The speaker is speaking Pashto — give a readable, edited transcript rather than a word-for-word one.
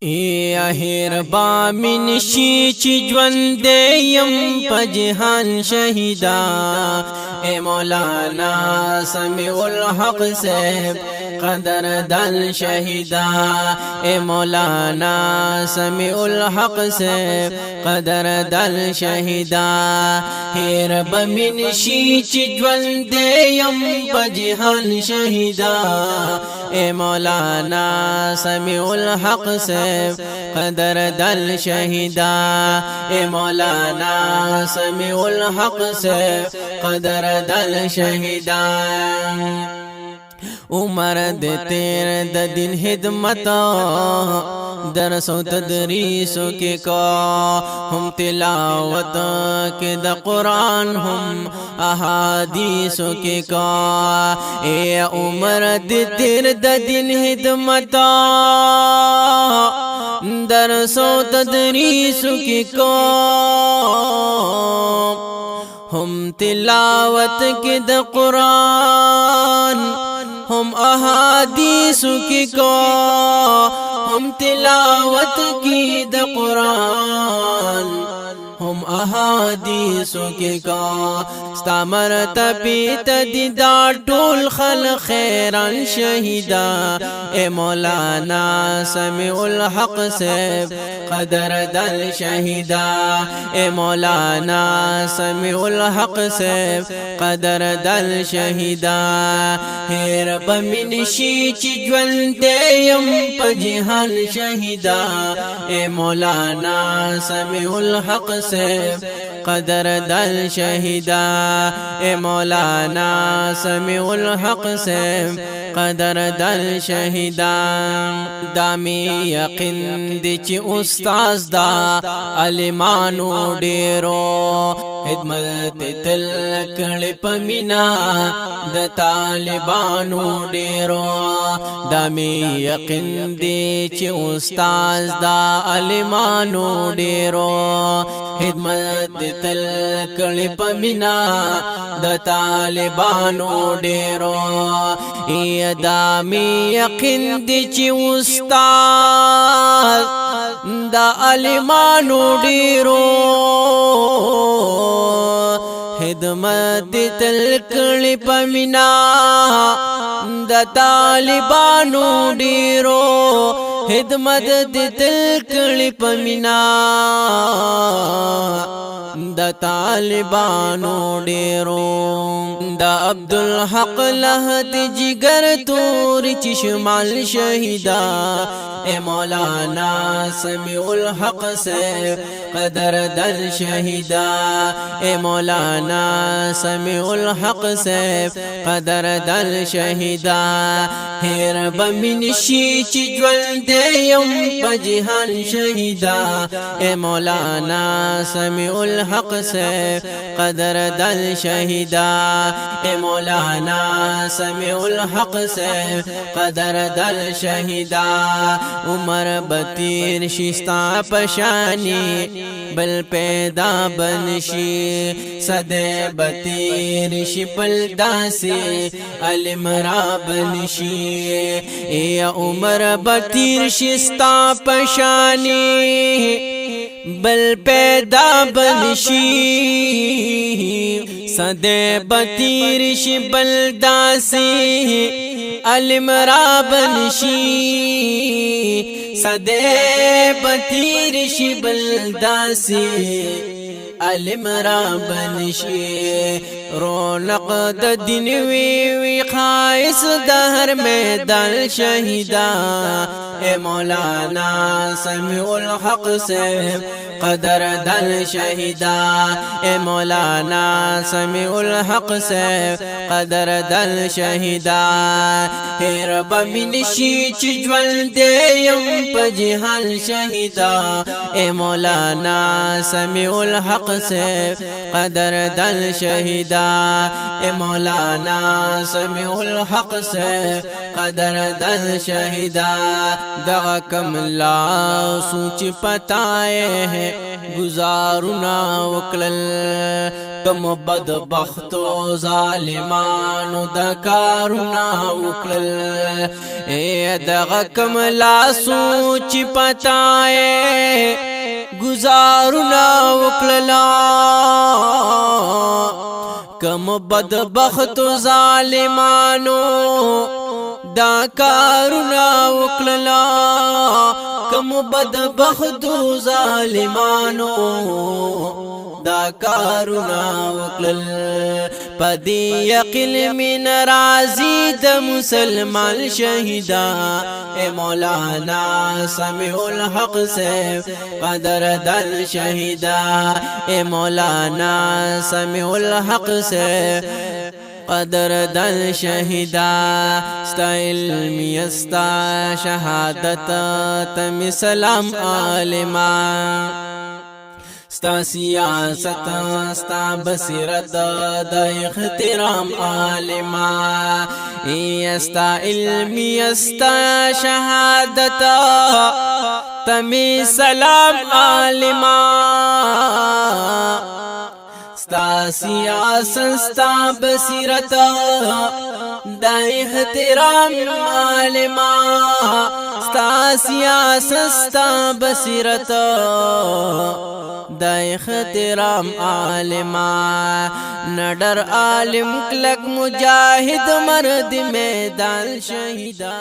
ای اهر با من شی چی ژوند یم په جهان شهیدا اے مولانا سمیع الحق صاحب قدر دل شهیدا اے مولانا سمیع الحق صاحب قدر دل شهیدا هر با من شی چی ژوند یم په جهان شهیدا اے مولانا سمیع الحق صاحب قدر دل شهیدا اے مولانا سمیع الحق صاحب قدر دل شهیدا عمر د تیر د دین خدمت درس و تدریسو کې کا هم تلاوت کې د قرآن هم احادیثو کې کا اے عمر د تیر د دین خدمت درس و تدریسو کې کا هم تلاوت کې د قرآن هم احادیث کی کو هم تلاوت کی د قرآن هم احادیث کی کا استمر تپیت دی دا ټول خلق خیران شهیدا اے مولانا سمیع الحق صاحب قدر دل شهیدا اے مولانا سمیع الحق صاحب قدر دل شهیدا هر بمن شی چی ژوند یم په جهان شهیدا اے مولانا سمیع الحق صاحب قدر دل شهیدا اے مولانا سمیع الحق صاحب قدر دل شهیدا دامی یقین دی چی استاز دا علمانو ډیرو خدمت تل کړي پمینا د طالبانو ډیرو دامی یقین دی چی استاز دا علمانو ډیرو خدمت تل کړي پمینا د طالبانو ډیرو ای دامی یقین دی چی استاز دا علمانو ډیرو خدمت تل کړي پمینا د طالبانو ډیرو خدمت تل کړي پمینا د طالبانو ډیرو د عبدالحق لهد جگر تور چی شمال شهیدا اے مولانا سمیع الحق صاحب قدر دل شهیدا اے مولانا سمیع الحق صاحب قدر دل شهیدا هر بمن شی چی ژوند یم په جهان شهیدا اے مولانا سمیع الحق صاحب قدر دل شهیدا اے مولانا سمیع الحق صاحب قدر دل شهیدا عمر بتیر شستا پشانی بل پیدا بنشی صدے بتیر شپل داسی علم را بنشی اے عمر بتیر شستا پشانی بل پیدا بنشی صدے بتیر شپل داسی علم را بنشی صدے بتیر شبل داسی علم را بنشی رونق د دین وی وی خائص دهر میدان شهیدا اے مولانا سمیع الحق صاحب قدر دل شهیدا اے مولانا سمیع الحق صاحب قدر دل شهیدا هر بمن شی چی ژوند یم په جهان شهیدا اے مولانا سمیع الحق صاحب قدر دل شهیدا اے مولانا سمیع الحق صاحب قدر دل شهیدا دغه کملا سوچ پتائے ہے گزارنا وکلل کم بدبختو ظالمانو دا کارونا وکړل دغه کم لاسو چې پتاي گزارنا وکړل کم بدبخت ظالمانو دا کارونا وکړل کم بدبخت ظالمانو دا کارونا وکړل پدې یقین من راضی د مسلمان شهیدا اے مولانا سمیع الحق سے قدر دل شهیدا اے مولانا سمیع الحق سے قدر دل شهیدا ستا علمی استا شهادت تم سلام عالما ستا سیاست ستا بصیرت د احترام عالما استا علمی استا شهادت تمی سلام عالما ستا سیاست ستا بصیرت د احترام عالما ستا سیاست ستا بصیرت د احترام عالما نډر عالم کلک مجاهد مرد میدان شهیدا